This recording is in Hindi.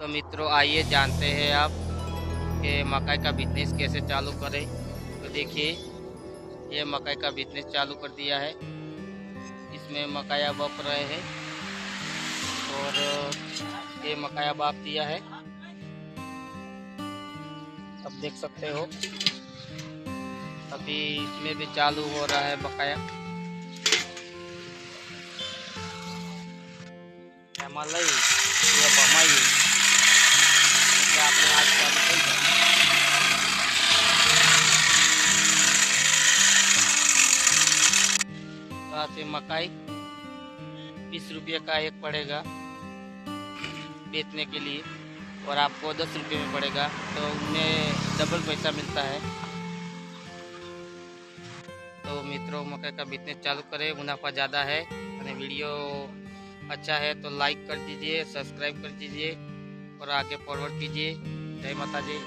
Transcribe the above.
तो मित्रों आइए जानते हैं आप कि मकई का बिजनेस कैसे चालू करें। तो देखिए ये मकई का बिजनेस चालू कर दिया है। इसमें मकई अब बप रहे हैं और ये मकई अब आप दिया है, अब देख सकते हो। अभी इसमें भी चालू हो रहा है बकाया। मलाई ये बमाई એટલે આપણે आज चालू થઈ જાય। तो मकाई 20 रुपये का एक पड़ेगा बेचने के लिए और आपको 10 रुपये में पड़ेगा, तो उनमें डबल पैसा मिलता है। तो मित्रों मकई का बिजनेस चालू करें, मुनाफा ज़्यादा है। और वीडियो अच्छा है तो लाइक कर दीजिए, सब्सक्राइब कर दीजिए और आगे फॉरवर्ड कीजिए। जय माता जी।